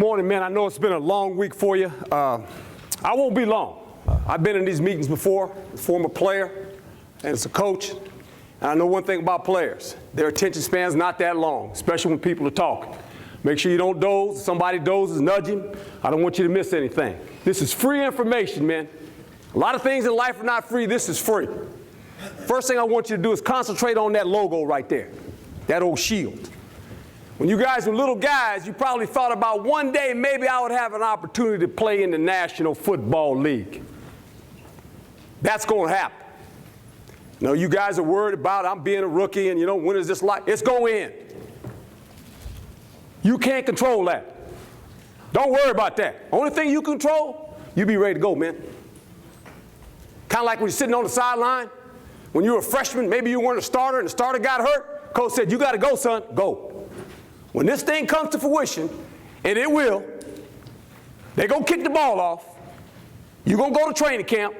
morning, man. I know it's been a long week for you. I won't be long. I've been in these meetings before, former player, and as a coach. And I know one thing about players. Their attention span's not that long, especially when people are talking. Make sure you don't doze. If somebody dozes, nudge him. I don't want you to miss anything. This is free information, man. A lot of things in life are not free. This is free. First thing I want you to do is concentrate on that logo right there, that old shield. When you guys were little guys, you probably thought about one day maybe I would have an opportunity to play in the National Football League. That's going to happen. No, you guys are worried about I'm being a rookie and, when is this like? It's going in. You can't control that. Don't worry about that. Only thing you control, you be ready to go, man. Kind of like when you're sitting on the sideline. When you were a freshman, maybe you weren't a starter and the starter got hurt. Coach said, you got to go, son. Go. When this thing comes to fruition, and it will, they're going to kick the ball off. You're going to go to training camp.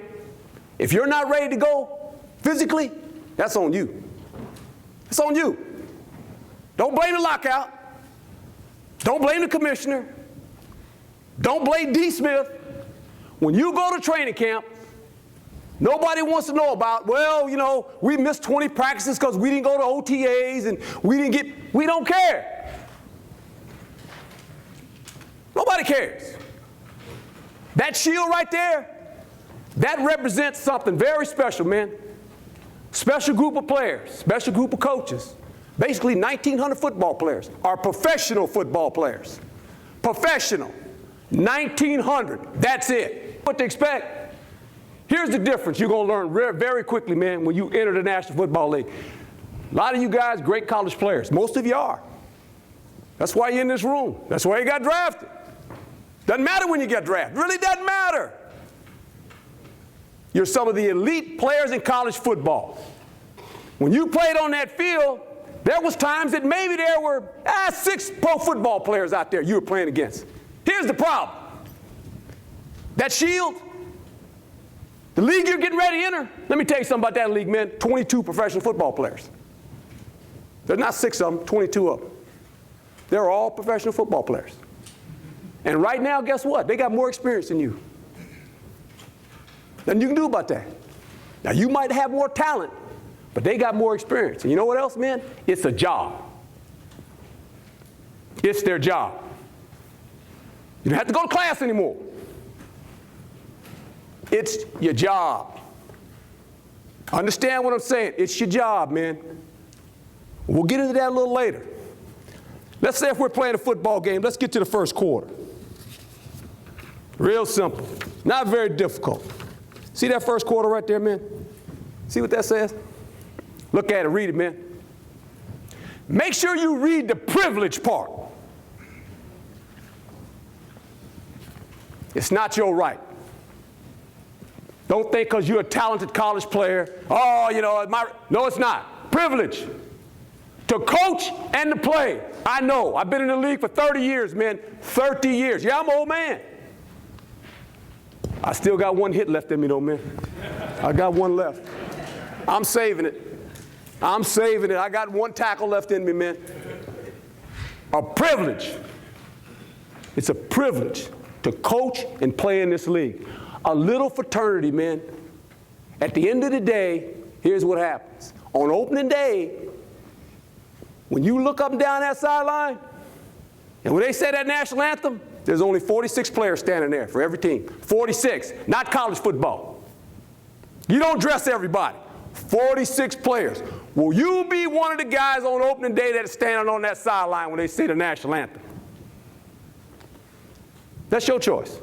If you're not ready to go physically, that's on you. It's on you. Don't blame the lockout. Don't blame the commissioner. Don't blame D. Smith. When you go to training camp, nobody wants to know about, we missed 20 practices because we didn't go to OTAs and we don't care. Nobody cares. That shield right there, that represents something very special, man. Special group of players, special group of coaches. Basically, 1,900 football players are professional football players. Professional. 1,900. That's it. What to expect? Here's the difference you're going to learn very quickly, man, when you enter the National Football League. A lot of you guys, great college players. Most of you are. That's why you're in this room. That's why you got drafted. Doesn't matter when you get drafted. Really doesn't matter. You're some of the elite players in college football. When you played on that field, there was times that maybe there were 6 pro football players out there you were playing against. Here's the problem. That shield, the league you're getting ready to enter, let me tell you something about that league, man. 22 professional football players. There's not 6 of them, 22 of them. They're all professional football players. And right now, guess what? They got more experience than you. Nothing you can do about that. Now, you might have more talent, but they got more experience. And you know what else, man? It's a job. It's their job. You don't have to go to class anymore. It's your job. Understand what I'm saying? It's your job, man. We'll get into that a little later. Let's say if we're playing a football game, let's get to the first quarter. Real simple. Not very difficult. See that first quarter right there, man? See what that says? Look at it. Read it, man. Make sure you read the privilege part. It's not your right. Don't think because you're a talented college player, no, it's not. Privilege. To coach and to play. I know. I've been in the league for 30 years, man. 30 years. Yeah, I'm an old man. I still got one hit left in me, though, man. I got one left. I'm saving it. I'm saving it. I got one tackle left in me, man. A privilege. It's a privilege to coach and play in this league. A little fraternity, man. At the end of the day, here's what happens. On opening day, when you look up and down that sideline, and when they say that national anthem, there's only 46 players standing there for every team. 46, not college football. You don't dress everybody. 46 players. Will you be one of the guys on opening day that's standing on that sideline when they say the national anthem? That's your choice.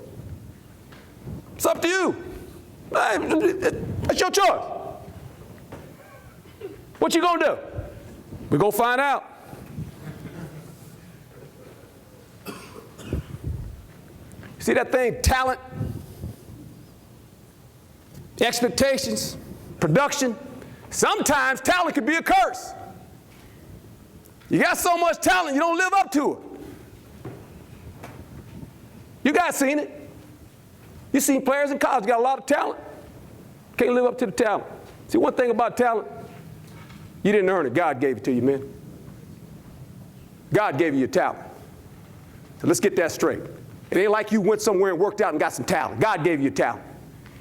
It's up to you. That's your choice. What you gonna do? We're going to find out. See that thing? Talent, expectations, production. Sometimes talent can be a curse. You got so much talent, you don't live up to it. You guys seen it. You seen players in college got a lot of talent. Can't live up to the talent. See, one thing about talent, you didn't earn it. God gave it to you, man. God gave you your talent. So let's get that straight. It ain't like you went somewhere and worked out and got some talent. God gave you talent.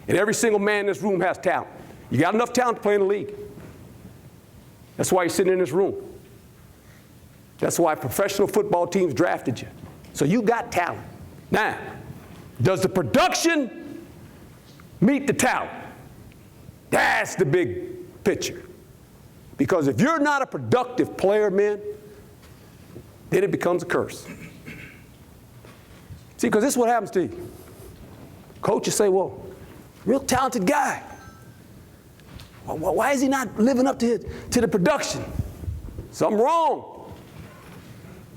And every single man in this room has talent. You got enough talent to play in the league. That's why you're sitting in this room. That's why professional football teams drafted you. So you got talent. Now, does the production meet the talent? That's the big picture. Because if you're not a productive player, man, then it becomes a curse. See, because this is what happens to you. Coaches say, well, real talented guy. Why is he not living up to the production? Something wrong.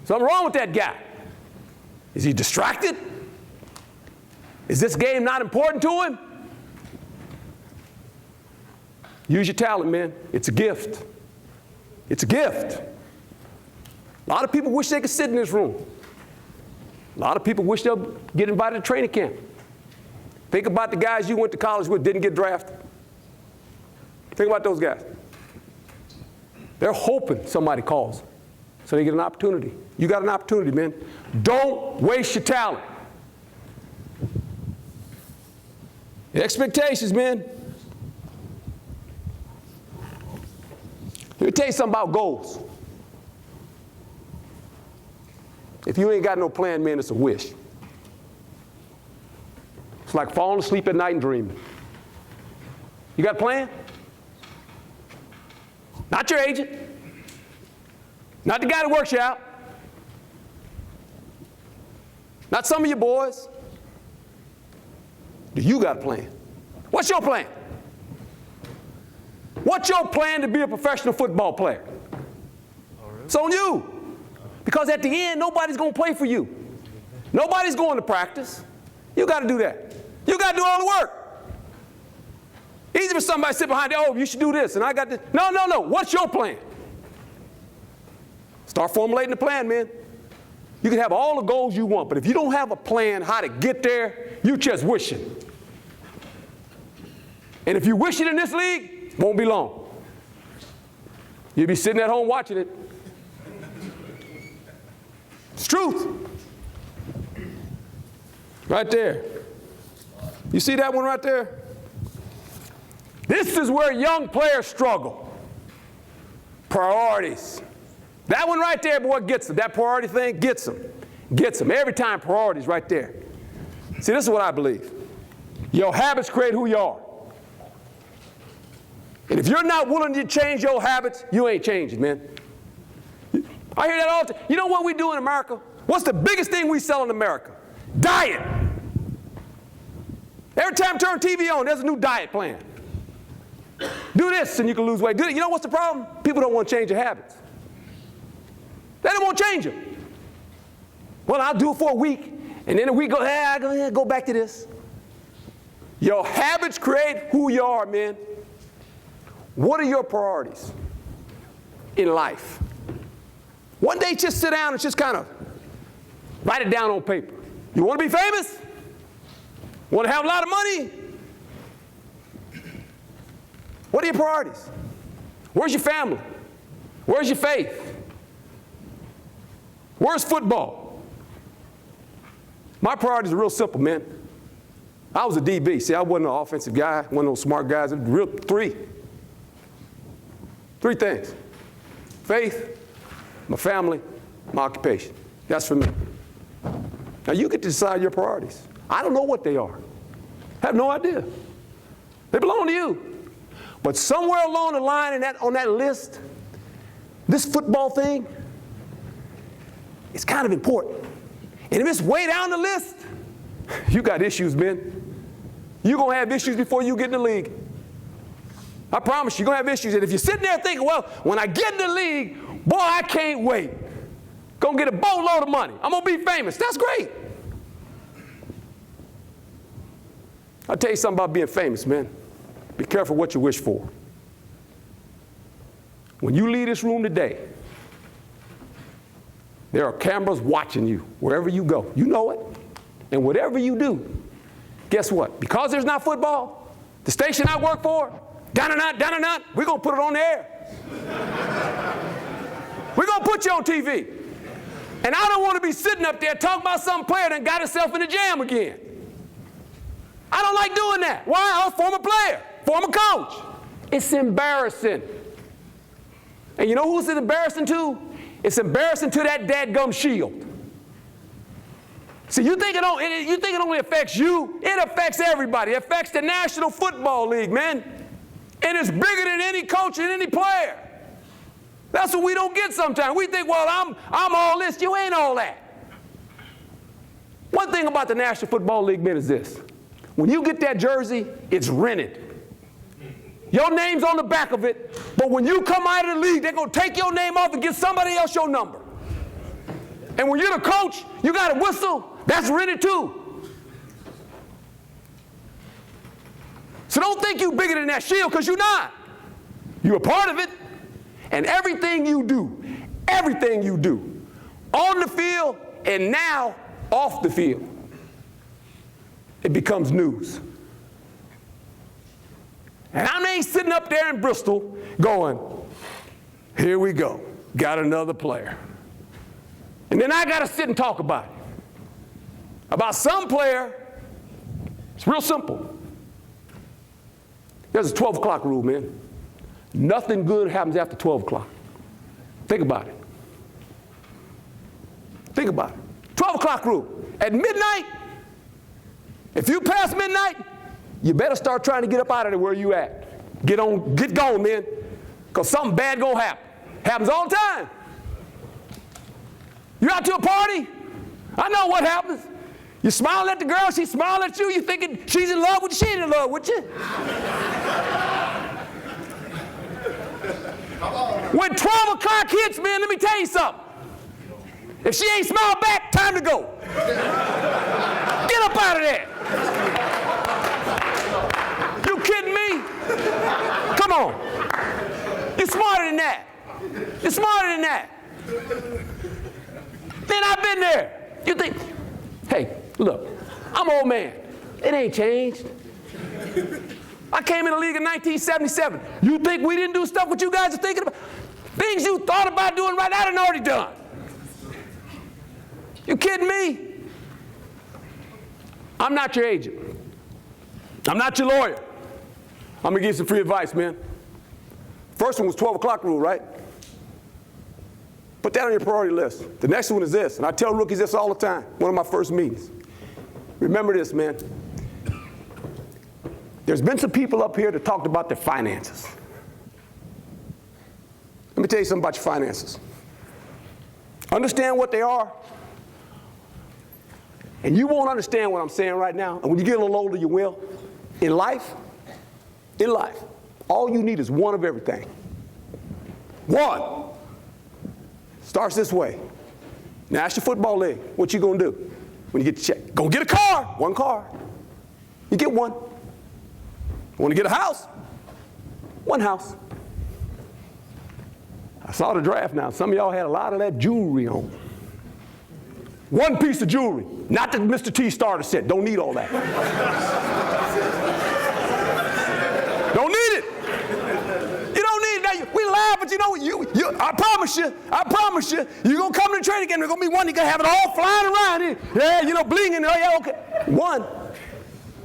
Something wrong with that guy. Is he distracted? Is this game not important to him? Use your talent, man. It's a gift. It's a gift. A lot of people wish they could sit in this room. A lot of people wish they'll get invited to training camp. Think about the guys you went to college with, didn't get drafted. Think about those guys. They're hoping somebody calls so they get an opportunity. You got an opportunity, man. Don't waste your talent. The expectations, man. Let me tell you something about goals. If you ain't got no plan, man, it's a wish. It's like falling asleep at night and dreaming. You got a plan? Not your agent. Not the guy that works you out. Not some of your boys. Do you got a plan? What's your plan? What's your plan to be a professional football player? It's on you. Because at the end, nobody's going to play for you. Nobody's going to practice. You got to do that. You got to do all the work. Easy for somebody to sit behind you, oh, you should do this, and I got this. No. What's your plan? Start formulating the plan, man. You can have all the goals you want, but if you don't have a plan how to get there, you just wishing. And if you wish it in this league, won't be long. You'll be sitting at home watching it. It's truth. Right there. You see that one right there? This is where young players struggle. Priorities. That one right there, boy, gets them. That priority thing gets them. Gets them. Every time, priorities right there. See, this is what I believe. Your habits create who you are. And if you're not willing to change your habits, you ain't changing, man. I hear that all the time. You know what we do in America? What's the biggest thing we sell in America? Diet. Every time you turn TV on, there's a new diet plan. Do this and you can lose weight. You know what's the problem? People don't want to change their habits. They don't want to change them. Well, I'll do it for a week, and then a week goes, I go back to this. Your habits create who you are, man. What are your priorities in life? One day, just sit down and just kind of write it down on paper. You want to be famous? Want to have a lot of money? What are your priorities? Where's your family? Where's your faith? Where's football? My priorities are real simple, man. I was a DB. See, I wasn't an offensive guy, one of those smart guys. Real three things. Faith, my family, my occupation. That's for me. Now you get to decide your priorities. I don't know what they are. I have no idea. They belong to you. But somewhere along the line on that list, this football thing is kind of important. And if it's way down the list, you got issues, man. You're going to have issues before you get in the league. I promise you, you're going to have issues. And if you're sitting there thinking, well, when I get in the league, boy, I can't wait. Going to get a boatload of money. I'm going to be famous. That's great. I'll tell you something about being famous, man. Be careful what you wish for. When you leave this room today, there are cameras watching you wherever you go. You know it. And whatever you do, guess what? Because there's not football, the station I work for, down or not, we're going to put it on the air. We're going to put you on TV. And I don't want to be sitting up there talking about some player that got himself in a jam again. I don't like doing that. Why? I'm a former player, former coach. It's embarrassing. And you know who's it embarrassing to? It's embarrassing to that dadgum shield. See, you think it only affects you? It affects everybody. It affects the National Football League, man. And it's bigger than any coach and any player. That's what we don't get sometimes. We think, well, I'm all this. You ain't all that. One thing about the National Football League, man, is this. When you get that jersey, it's rented. Your name's on the back of it, but when you come out of the league, they're going to take your name off and give somebody else your number. And when you're the coach, you got a whistle, that's rented too. So don't think you're bigger than that shield, because you're not. You're a part of it. And everything you do, on the field and now off the field, it becomes news. And I ain't sitting up there in Bristol going, here we go, got another player. And then I got to sit and talk about it. About some player, it's real simple. There's a 12 o'clock rule, man. Nothing good happens after 12 o'clock. Think about it. Think about it. 12 o'clock rule. At midnight, if you pass midnight, you better start trying to get up out of there where you at. Get going, man. Because something bad gonna happen. Happens all the time. You out to a party? I know what happens. You smiling at the girl, she's smiling at you, you thinking she's in love with you, she ain't in love with you. When 12 o'clock hits, man, let me tell you something. If she ain't smiled back, time to go. Get up out of there. You kidding me? Come on. You're smarter than that. You're smarter than that. Then I've been there. You think, hey, look, I'm an old man. It ain't changed. I came in the league in 1977. You think we didn't do stuff what you guys are thinking about? Things you thought about doing right now, I done already done. You kidding me? I'm not your agent. I'm not your lawyer. I'm gonna give you some free advice, man. First one was 12 o'clock rule, right? Put that on your priority list. The next one is this, and I tell rookies this all the time, one of my first meetings. Remember this, man. There's been some people up here that talked about their finances. Let me tell you something about your finances. Understand what they are, and you won't understand what I'm saying right now, and when you get a little older, you will. In life, all you need is one of everything. One. Starts this way. National Football League, what you gonna do when you get your check? Go get a car, one car. You get one. Want to get a house? One house. I saw the draft now. Some of y'all had a lot of that jewelry on. One piece of jewelry. Not the Mr. T starter set. Don't need all that. Don't need it. You don't need it. Now, we laugh, but you know, I promise you, you're going to come to the training game, there's going to be one, you're going to have it all flying around here. Yeah, you know, blinging. Oh, yeah, okay.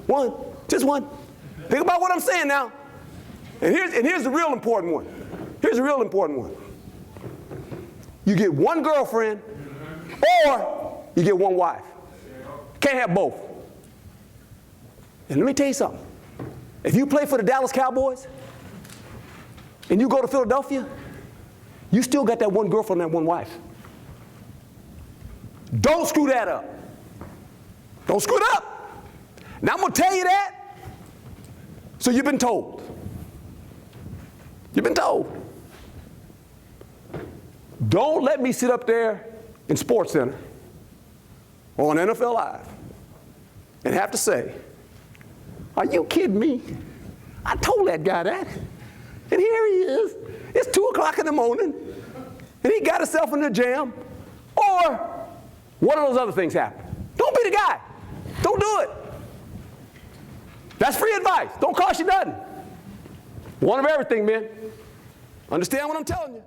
One. Just one. Think about what I'm saying now. And here's the real important one. Here's the real important one. You get one girlfriend or you get one wife. Can't have both. And let me tell you something. If you play for the Dallas Cowboys and you go to Philadelphia, you still got that one girlfriend and that one wife. Don't screw that up. Don't screw it up. Now I'm going to tell you that. So you've been told. You've been told. Don't let me sit up there in SportsCenter or on NFL Live and have to say, are you kidding me? I told that guy that. And here he is. It's 2 o'clock in the morning and he got himself in the jam. Or one of those other things happen. Don't be the guy. Don't do it. That's free advice. Don't cost you nothing. One of everything, man. Understand what I'm telling you?